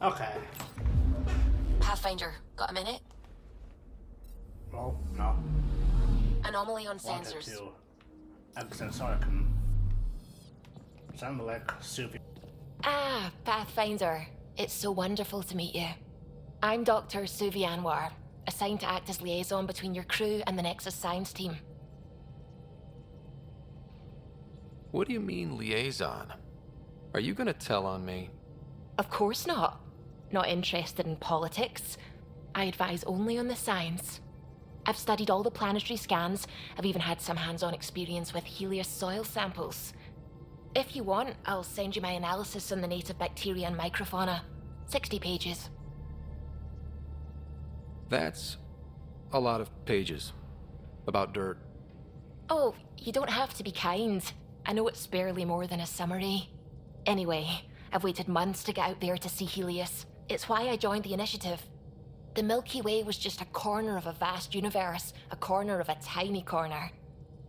Okay. Pathfinder, got a minute? Well, no. Anomaly on Wanted sensors. to accent so I can sound like Suvi. Ah, Pathfinder. It's so wonderful to meet you. I'm Dr. Suvi Anwar, assigned to act as liaison between your crew and the Nexus Science team. What do you mean, liaison? Are you gonna tell on me? Of course not. Not interested in politics. I advise only on the science. I've studied all the planetary scans. I've even had some hands-on experience with Helios soil samples. If you want, I'll send you my analysis on the native bacteria and microfauna. 60 pages. That's a lot of pages. About dirt. Oh, you don't have to be kind. I know it's barely more than a summary. Anyway, I've waited months to get out there to see Helios. It's why I joined the initiative. The Milky Way was just a corner of a vast universe, a corner of a tiny corner.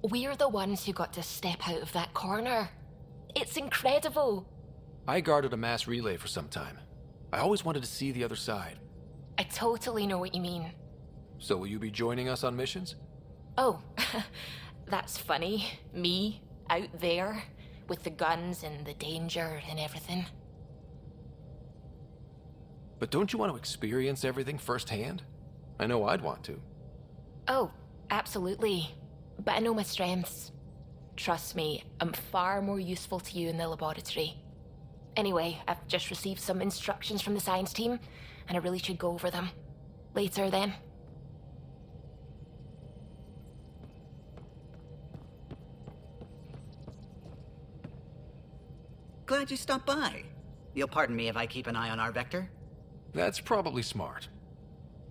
We're the ones who got to step out of that corner. It's incredible. I guarded a mass relay for some time. I always wanted to see the other side. I totally know what you mean. So will you be joining us on missions? Oh, that's funny. Me, out there, with the guns and the danger and everything. But don't you want to experience everything firsthand? I know I'd want to. Oh, absolutely. But I know my strengths. Trust me, I'm far more useful to you in the laboratory. Anyway, I've just received some instructions from the science team, and I really should go over them. Later, then. Glad you stopped by. You'll pardon me if I keep an eye on our vector? That's probably smart.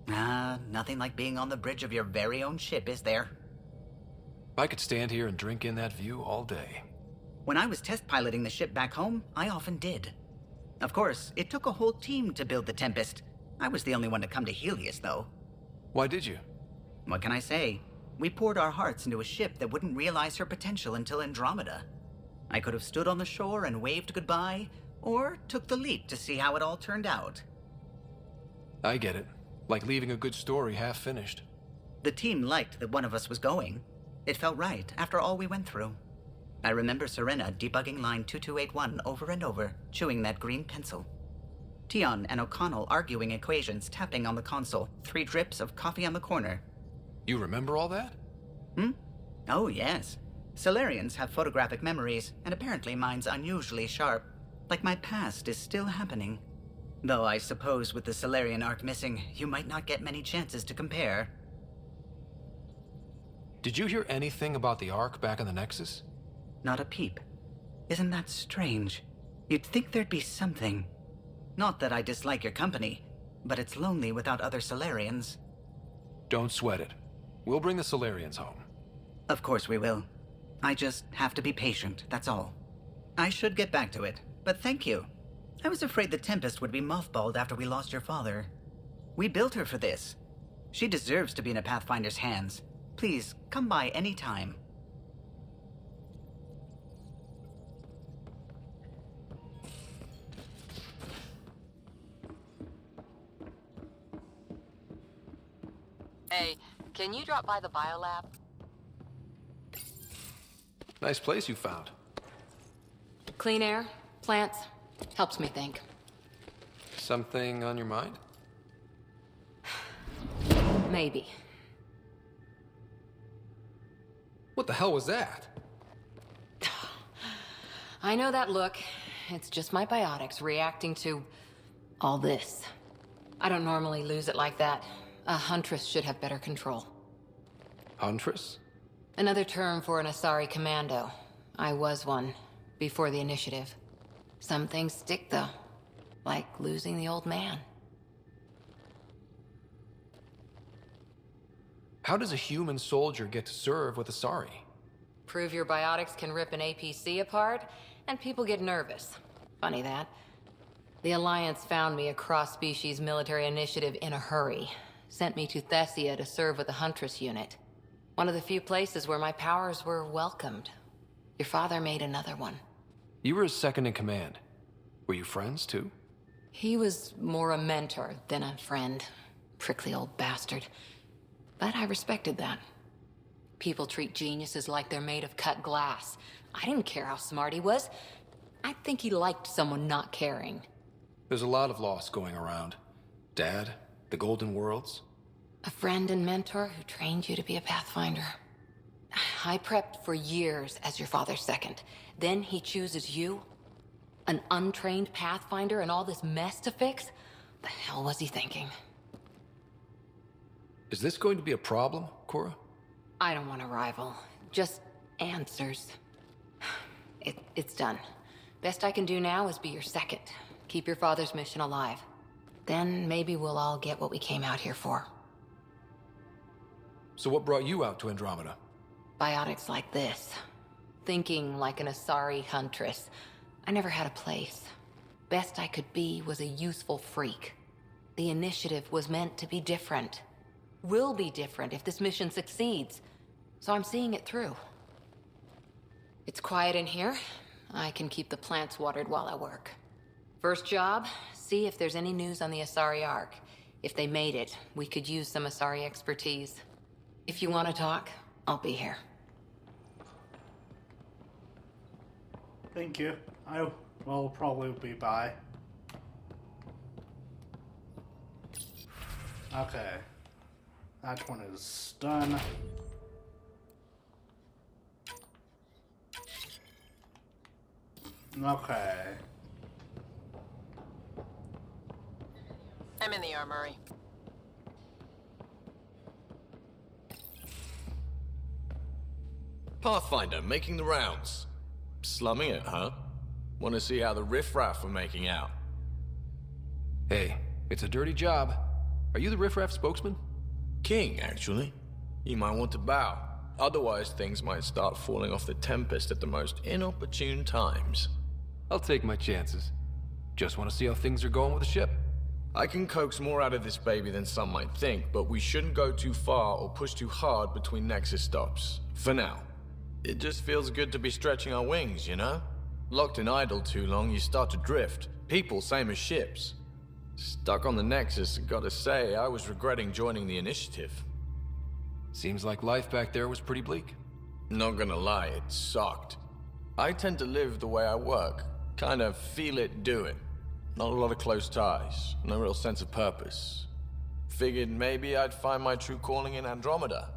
Nothing like being on the bridge of your very own ship, is there? I could stand here and drink in that view all day. When I was test piloting the ship back home, I often did. Of course, it took a whole team to build the Tempest. I was the only one to come to Helios, though. Why did you? What can I say? We poured our hearts into a ship that wouldn't realize her potential until Andromeda. I could have stood on the shore and waved goodbye, or took the leap to see how it all turned out. I get it. Like leaving a good story half finished. The team liked that one of us was going. It felt right after all we went through. I remember Serena debugging line 2281 over and over, chewing that green pencil. Tion and O'Connell arguing equations, tapping on the console, 3 drips of coffee on the corner. You remember all that? Oh, yes. Solarians have photographic memories, and apparently mine's unusually sharp. Like my past is still happening. Though I suppose with the Solarian arc missing, you might not get many chances to compare. Did you hear anything about the Ark back in the Nexus? Not a peep. Isn't that strange? You'd think there'd be something. Not that I dislike your company, but it's lonely without other Solarians. Don't sweat it. We'll bring the Solarians home. Of course we will. I just have to be patient, that's all. I should get back to it, but thank you. I was afraid the Tempest would be mothballed after we lost your father. We built her for this. She deserves to be in a Pathfinder's hands. Please, come by any time. Hey, can you drop by the biolab? Nice place you found. Clean air, plants, helps me think. Something on your mind? Maybe. What the hell was that? I know that look. It's just my biotics reacting to all this. I don't normally lose it like that. A huntress should have better control. Huntress? Another term for an Asari commando. I was one, before the initiative. Some things stick, though. Like losing the old man. How does a human soldier get to serve with Asari? Prove your biotics can rip an APC apart, and people get nervous. Funny that. The Alliance found me a cross-species military initiative in a hurry. Sent me to Thessia to serve with the Huntress unit. One of the few places where my powers were welcomed. Your father made another one. You were his second in command. Were you friends, too? He was more a mentor than a friend. Prickly old bastard. But I respected that. People treat geniuses like they're made of cut glass. I didn't care how smart he was. I think he liked someone not caring. There's a lot of loss going around. Dad, the Golden Worlds. A friend and mentor who trained you to be a Pathfinder. I prepped for years as your father's second. Then he chooses you? An untrained Pathfinder and all this mess to fix? The hell was he thinking? Is this going to be a problem, Cora? I don't want a rival. Just answers. It's done. Best I can do now is be your second. Keep your father's mission alive. Then maybe we'll all get what we came out here for. So what brought you out to Andromeda? Biotics like this. Thinking like an Asari huntress. I never had a place. Best I could be was a useful freak. The initiative was meant to be different. Will be different if this mission succeeds. So I'm seeing it through. It's quiet in here. I can keep the plants watered while I work. First job, see if there's any news on the Asari Ark. If they made it, we could use some Asari expertise. If you want to talk, I'll be here. Thank you. I will probably be by. Okay. That one is done. Okay. I'm in the armory. Pathfinder, making the rounds. Slumming it, huh? Want to see how the riffraff are making out? Hey, it's a dirty job. Are you the riffraff spokesman? King, actually. You might want to bow. Otherwise, things might start falling off the Tempest at the most inopportune times. I'll take my chances. Just want to see how things are going with the ship. I can coax more out of this baby than some might think, but we shouldn't go too far or push too hard between Nexus stops. For now. It just feels good to be stretching our wings, you know? Locked in idle too long, you start to drift. People, same as ships. Stuck on the Nexus, gotta say, I was regretting joining the Initiative. Seems like life back there was pretty bleak. Not gonna lie, it sucked. I tend to live the way I work. Kind of feel it, do it. Not a lot of close ties, no real sense of purpose. Figured maybe I'd find my true calling in Andromeda.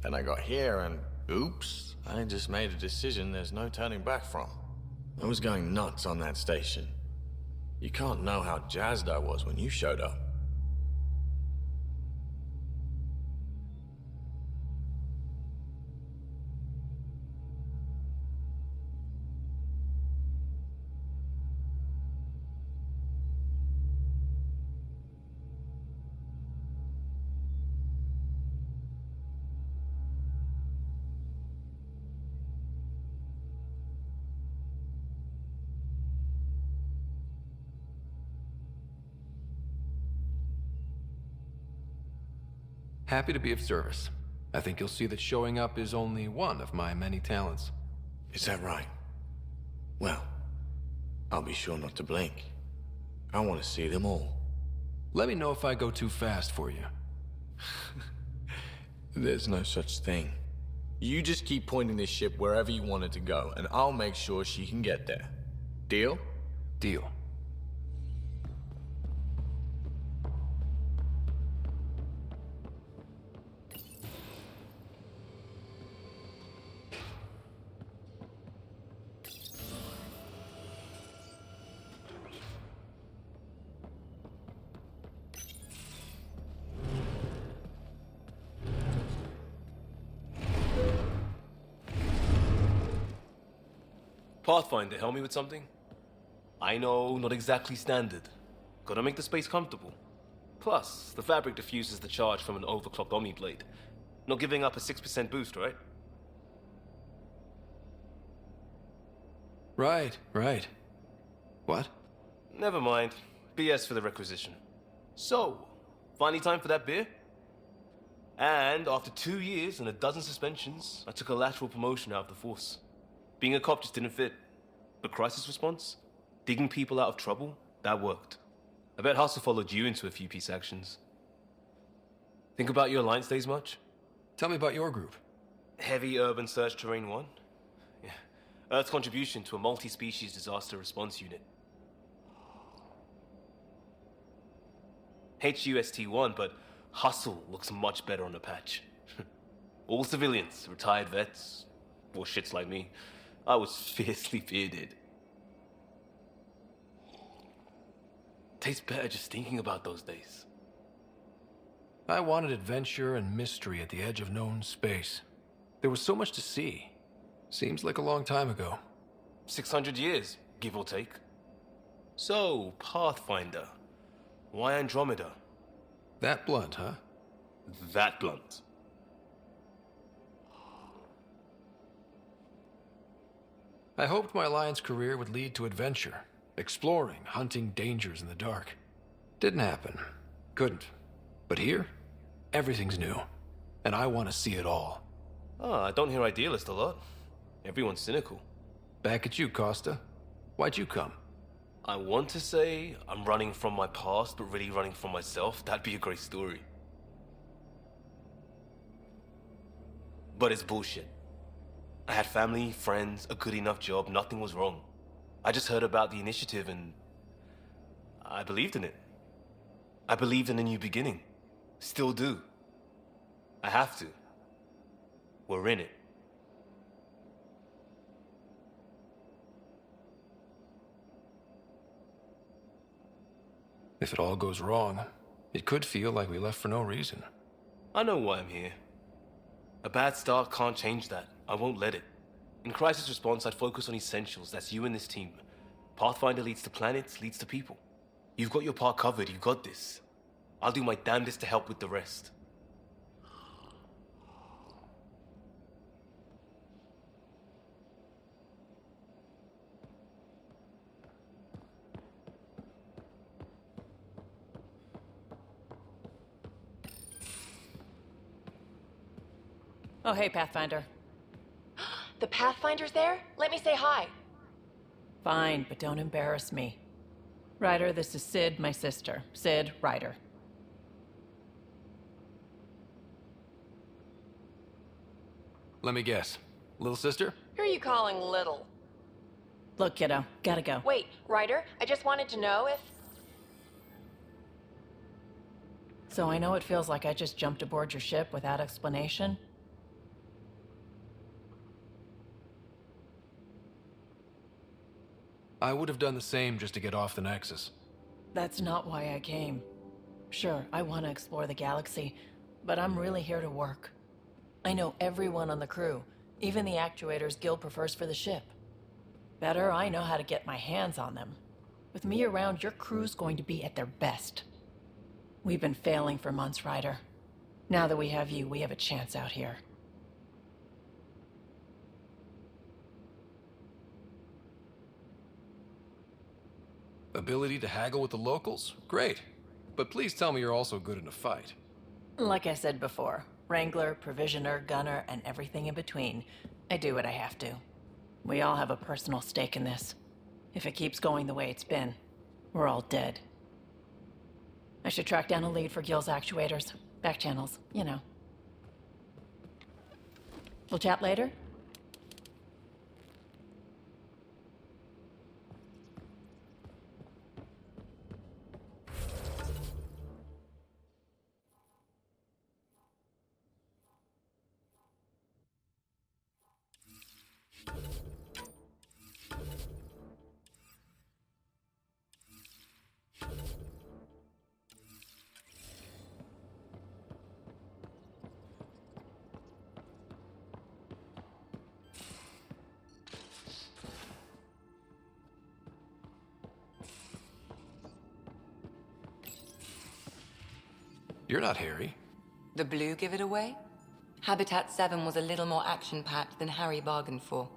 Then I got here and, oops, I just made a decision there's no turning back from. I was going nuts on that station. You can't know how jazzed I was when you showed up. Happy to be of service. I think you'll see that showing up is only one of my many talents. Is that right? Well, I'll be sure not to blink. I want to see them all. Let me know if I go too fast for you. There's no such thing. You just keep pointing this ship wherever you want it to go, and I'll make sure she can get there. Deal? Deal. Pathfinder, help me with something? I know, not exactly standard. Gotta make the space comfortable. Plus, the fabric diffuses the charge from an overclocked Omni blade. Not giving up a 6% boost, right? Right. What? Never mind. BS for the requisition. So, finally time for that beer? And after 2 years and a dozen suspensions, I took a lateral promotion out of the force. Being a cop just didn't fit. But crisis response? Digging people out of trouble? That worked. I bet Hustle followed you into a few peace actions. Think about your Alliance days much? Tell me about your group. Heavy Urban Search Terrain 1? Yeah. Earth's contribution to a multi-species disaster response unit. HUST-1, but Hustle looks much better on the patch. All civilians, retired vets, or shits like me. I was fiercely bearded. Tastes better just thinking about those days. I wanted adventure and mystery at the edge of known space. There was so much to see. Seems like a long time ago. 600 years, give or take. So, Pathfinder. Why Andromeda? That blunt, huh? That blunt. I hoped my Alliance career would lead to adventure. Exploring, hunting dangers in the dark. Didn't happen. Couldn't. But here, everything's new. And I want to see it all. Ah, I don't hear idealist a lot. Everyone's cynical. Back at you, Costa. Why'd you come? I want to say I'm running from my past, but really running from myself. That'd be a great story. But it's bullshit. I had family, friends, a good enough job, nothing was wrong. I just heard about the initiative and I believed in it. I believed in a new beginning. Still do. I have to. We're in it. If it all goes wrong, it could feel like we left for no reason. I know why I'm here. A bad start can't change that. I won't let it. In crisis response, I'd focus on essentials. That's you and this team. Pathfinder leads to planets, leads to people. You've got your part covered. You got this. I'll do my damnedest to help with the rest. Oh, hey, Pathfinder. The Pathfinder's there? Let me say hi. Fine, but don't embarrass me. Ryder, this is Sid, my sister. Sid, Ryder. Let me guess. Little sister? Who are you calling little? Look, kiddo, gotta go. Wait, Ryder, I just wanted to know if... So I know it feels like I just jumped aboard your ship without explanation. I would have done the same just to get off the Nexus. That's not why I came. Sure, I want to explore the galaxy, but I'm really here to work. I know everyone on the crew, even the actuators Gil prefers for the ship. Better, I know how to get my hands on them. With me around, your crew's going to be at their best. We've been failing for months, Ryder. Now that we have you, we have a chance out here. Ability to haggle with the locals? Great. But please tell me you're also good in a fight. Like I said before, Wrangler, Provisioner, Gunner, and everything in between. I do what I have to. We all have a personal stake in this. If it keeps going the way it's been, we're all dead. I should track down a lead for Gil's actuators. Back channels, you know. We'll chat later? You're not Harry. The blue give it away? Habitat 7 was a little more action-packed than Harry bargained for.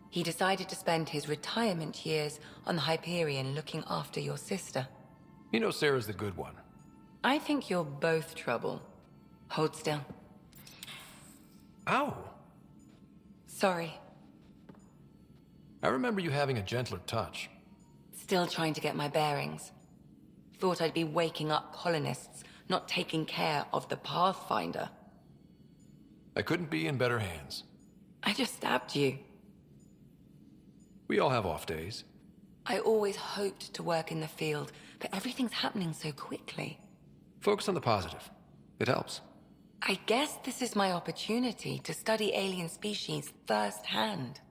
He decided to spend his retirement years on the Hyperion looking after your sister. You know Sarah's the good one. I think you're both trouble. Hold still. Ow! Sorry. I remember you having a gentler touch. Still trying to get my bearings. Thought I'd be waking up colonists, not taking care of the Pathfinder. I couldn't be in better hands. I just stabbed you. We all have off days. I always hoped to work in the field, but everything's happening so quickly. Focus on the positive. It helps. I guess this is my opportunity to study alien species firsthand.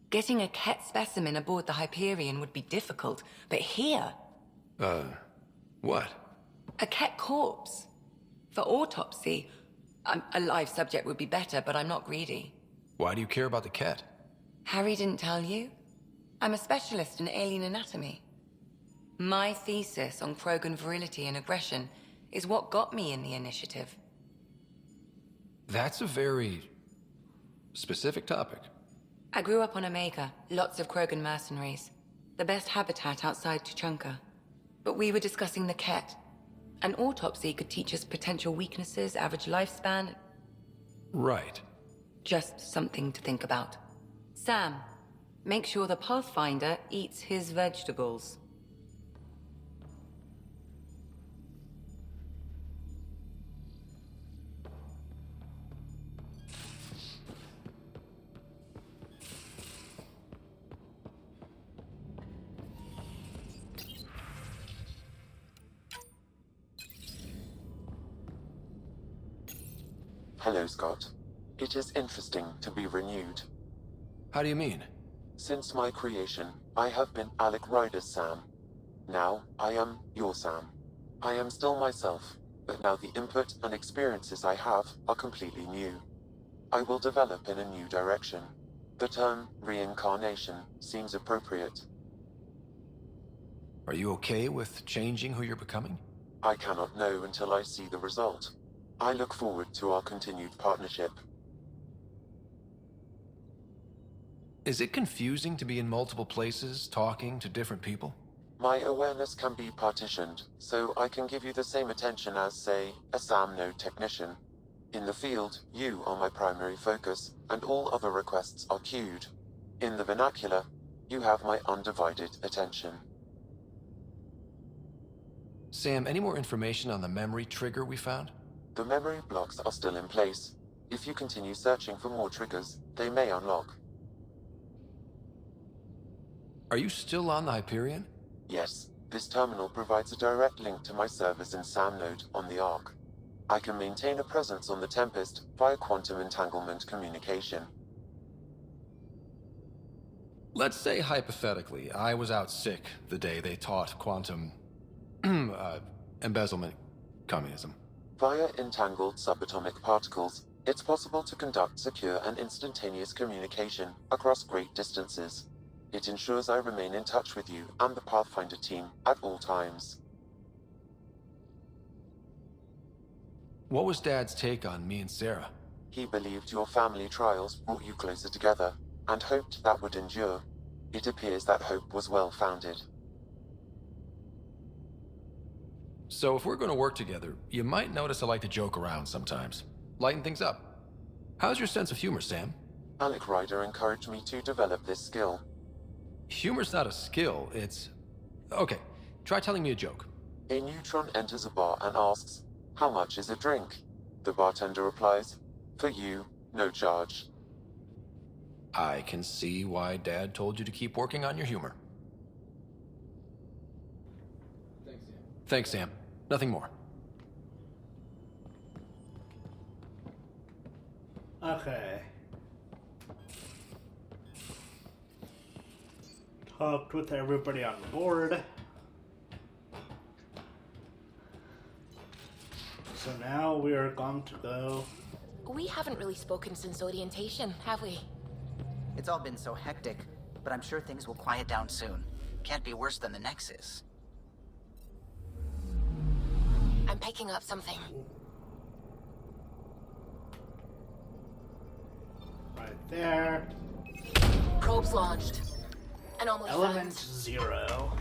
Getting a Ket specimen aboard the Hyperion would be difficult, but here, What? a Ket corpse. For autopsy, a live subject would be better, but I'm not greedy. Why do you care about the cat? Harry didn't tell you? I'm a specialist in alien anatomy. My thesis on Krogan virility and aggression is what got me in the initiative. That's a very specific topic. I grew up on Omega, lots of Krogan mercenaries. The best habitat outside Tuchanka. But we were discussing the Ket. An autopsy could teach us potential weaknesses, average lifespan. Right. Just something to think about. Sam, make sure the Pathfinder eats his vegetables. Hello, Scott. It is interesting to be renewed. How do you mean? Since my creation, I have been Alec Ryder's Sam. Now, I am your Sam. I am still myself, but now the input and experiences I have are completely new. I will develop in a new direction. The term reincarnation seems appropriate. Are you okay with changing who you're becoming? I cannot know until I see the result. I look forward to our continued partnership. Is it confusing to be in multiple places, talking to different people? My awareness can be partitioned, so I can give you the same attention as, say, a SAM node technician. In the field, you are my primary focus, and all other requests are queued. In the vernacular, you have my undivided attention. Sam, any more information on the memory trigger we found? The memory blocks are still in place. If you continue searching for more triggers, they may unlock. Are you still on the Hyperion? Yes, this terminal provides a direct link to my servers in SAM node on the Ark. I can maintain a presence on the Tempest via quantum entanglement communication. Let's say hypothetically, I was out sick the day they taught quantum embezzlement communism. Via entangled subatomic particles, it's possible to conduct secure and instantaneous communication across great distances. It ensures I remain in touch with you and the Pathfinder team at all times. What was Dad's take on me and Sarah? He believed your family trials brought you closer together, and hoped that would endure. It appears that hope was well-founded. So if we're going to work together, you might notice I like to joke around sometimes. Lighten things up. How's your sense of humor, Sam? Alec Ryder encouraged me to develop this skill. Humor's not a skill, it's... Okay, try telling me a joke. A neutron enters a bar and asks, "How much is a drink?" The bartender replies, "For you, no charge." I can see why Dad told you to keep working on your humor. Thanks, Sam. Nothing more. Okay. Talked with everybody on board. So now we are going to go. We haven't really spoken since orientation, have we? It's all been so hectic, but I'm sure things will quiet down soon. Can't be worse than the Nexus. I'm picking up something. Right there. Probes launched. Anomaly Element found. 0.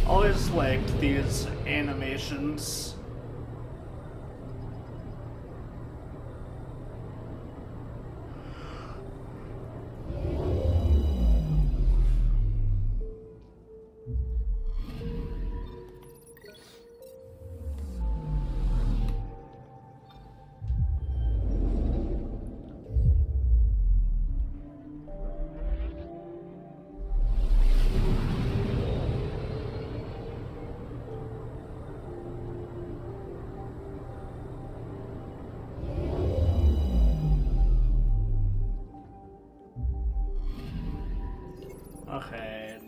Always liked these animations. Okay.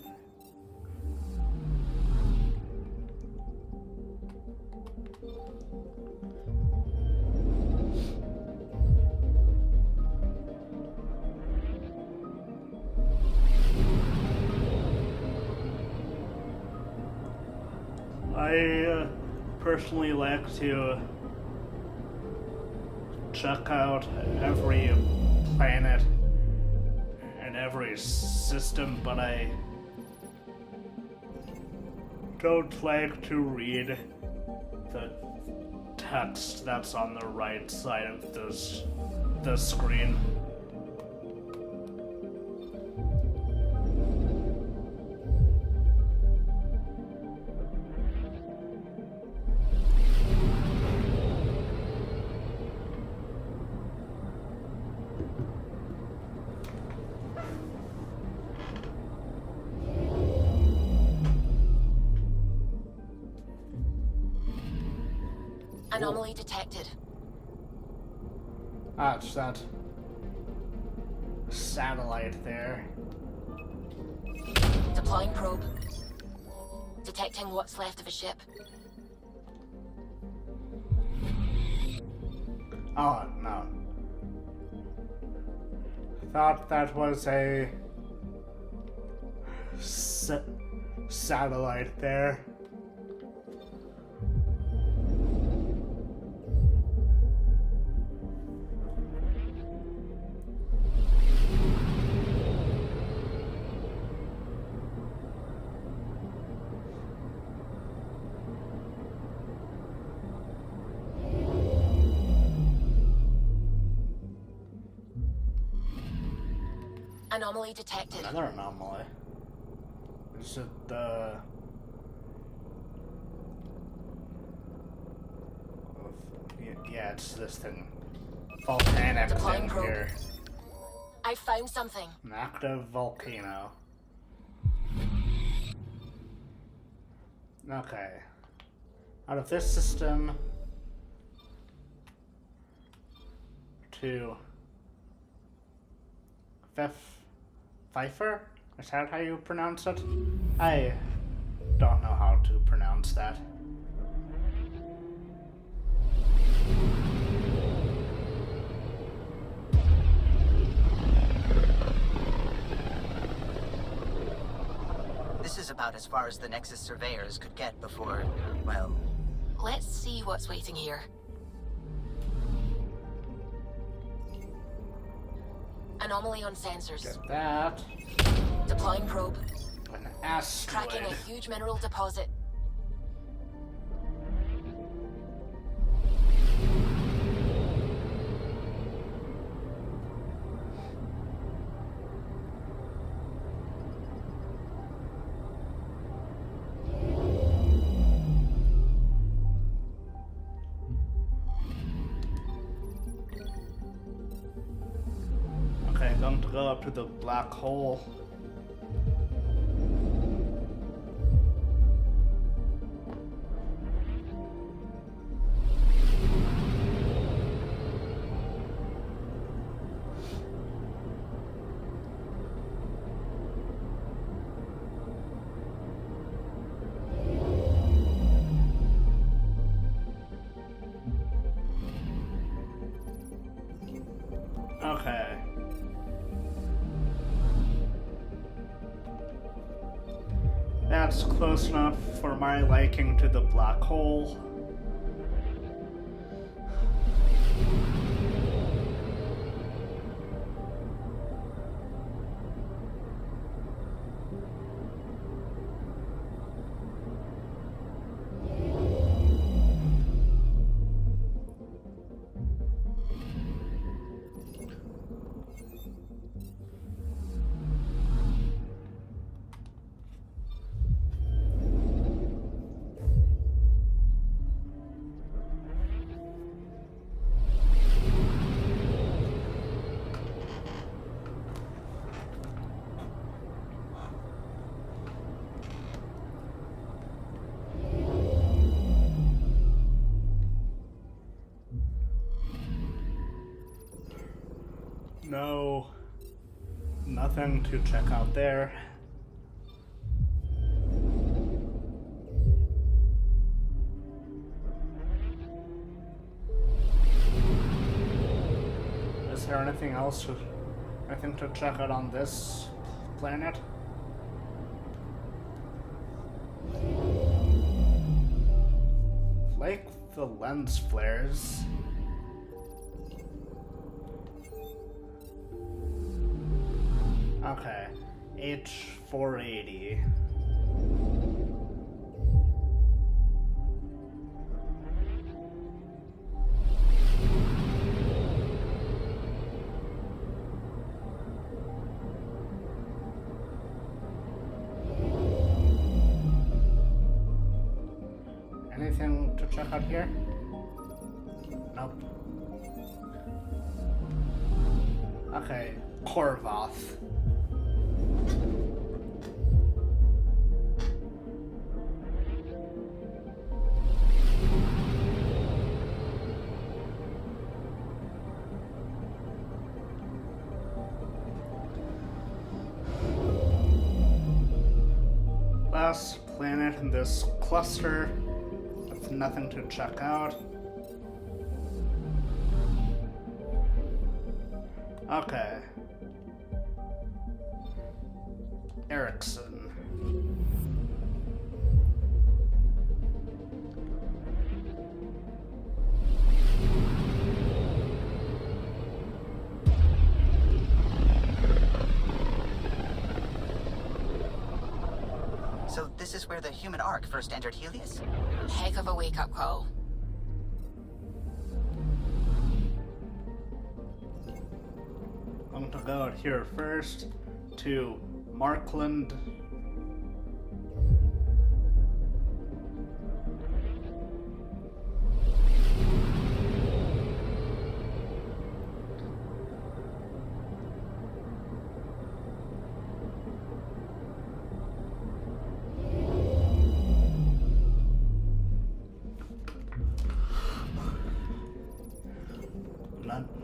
I personally like to check out every planet and every system, but I don't like to read the text that's on the right side of the screen. Anomaly detected. Ah, it's that satellite there. Deploying probe. Detecting what's left of a ship. Oh, no. Thought that was a satellite there. Anomaly detected. Another anomaly. Is it the... Yeah, it's this thing. Volcanic Deploying thing probe. here. I found something. An active volcano. Okay. Out of this system to Pfeiffer? Is that how you pronounce it? I don't know how to pronounce that. This is about as far as the Nexus surveyors could get before, well... Let's see what's waiting here. Anomaly on sensors. Get that. Deploying probe. An asteroid. Tracking a huge mineral deposit. Okay, don't go up to the black hole. Okay. That's close enough for my liking to the black hole. No, nothing to check out there. anything else to, anything to check out on this planet? Like the lens flares. Okay, H480. Anything to check out here? Nope. Okay, Korvoth. Last planet in this cluster with nothing to check out. Okay. Erickson. So this is where the human Ark first entered Helios? Heck of a wake-up call. I'm gonna go out here first to Markland.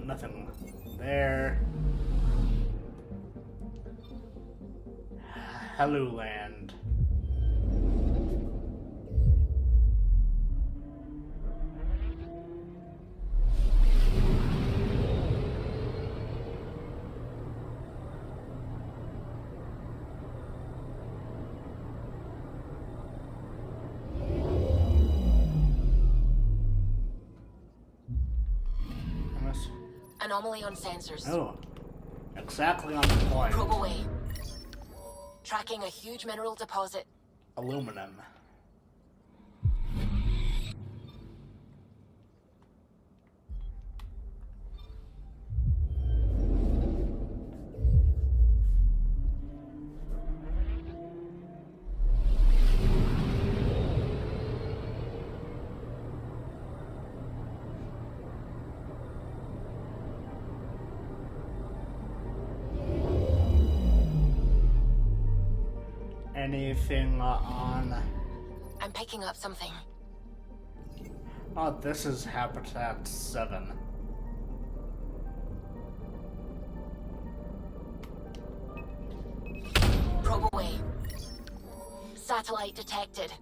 Nothing there. Hello Land. Anomaly on sensors. Oh, exactly on the point. Probe away. Tracking a huge mineral deposit. Aluminum. Anything on... I'm picking up something. Oh, this is Habitat 7. Probe away. Satellite detected.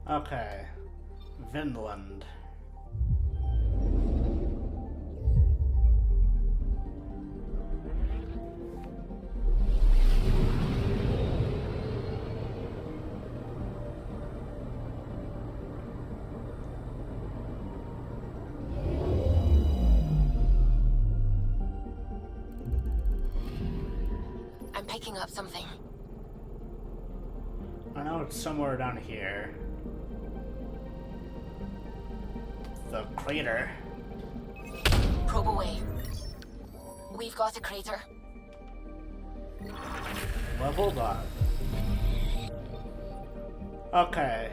Okay. Vinland. I'm picking up something. I know it's somewhere down here. The crater. Probe away. We've got a crater. Well, hold on. Okay.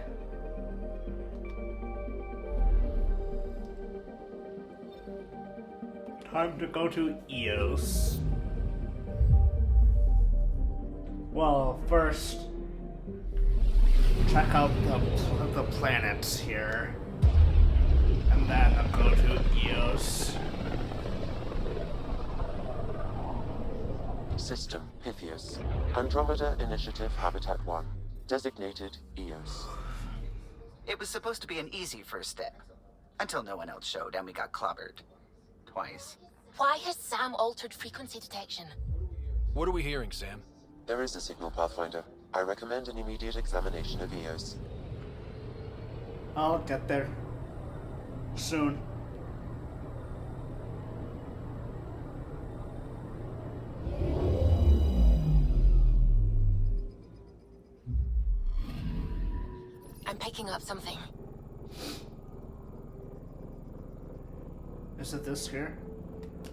Time to go to Eos. Well, first, check out the planets here. And then I'll go to Eos. System Pythias. Andromeda Initiative Habitat 1. Designated EOS. It was supposed to be an easy first step. Until no one else showed and we got clobbered. Twice. Why has Sam altered frequency detection? What are we hearing, Sam? There is a signal, Pathfinder. I recommend an immediate examination of EOS. I'll get there. Soon. I'm picking up something. Is it this here?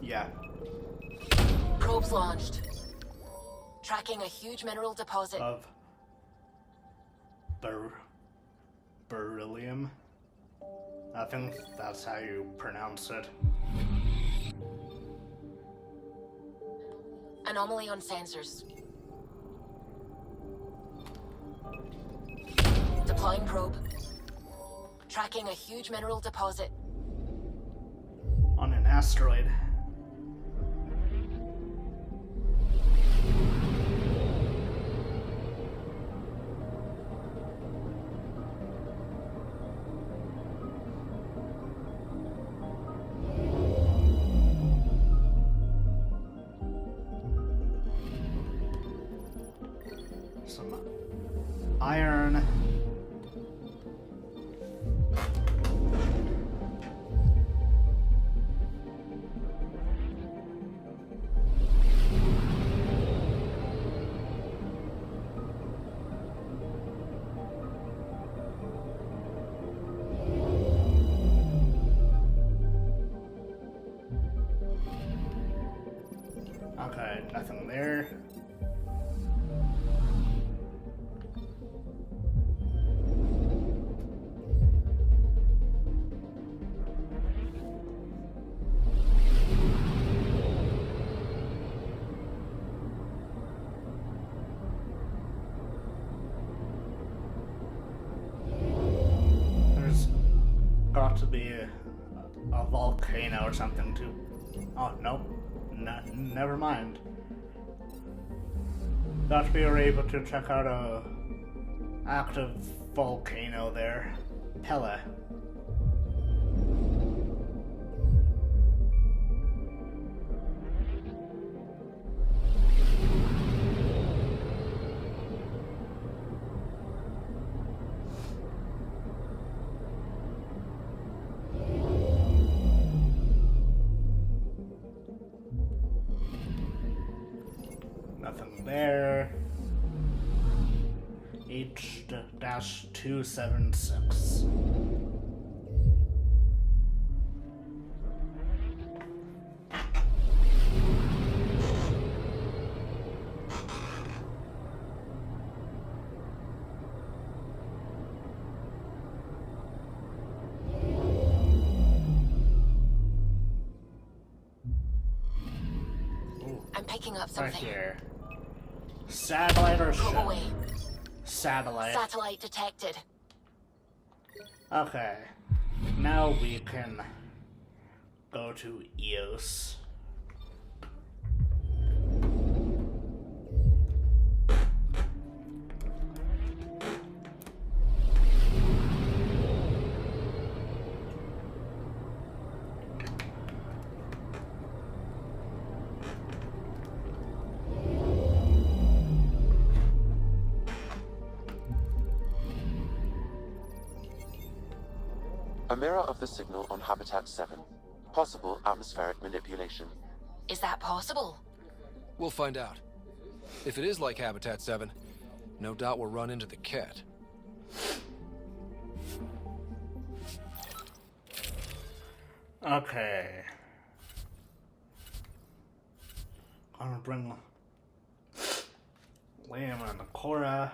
Yeah. Probes launched. Tracking a huge mineral deposit. Of beryllium. I think that's how you pronounce it. Anomaly on sensors. Deploying probe. Tracking a huge mineral deposit. On an asteroid. Some iron. Okay, nothing there. There's got to be a volcano or something too. Oh, nope. Never mind. Thought we were able to check out a active volcano there. Pella. Nothing there. H-276. I'm picking up Right something. here. Satellite or Probe ship? away. Satellite. Satellite detected. Okay. Now we can go to EOS. A mirror of the signal on Habitat 7. Possible atmospheric manipulation. Is that possible? We'll find out. If it is like Habitat 7, no doubt we'll run into the cat. Okay. Gonna bring Liam and Cora.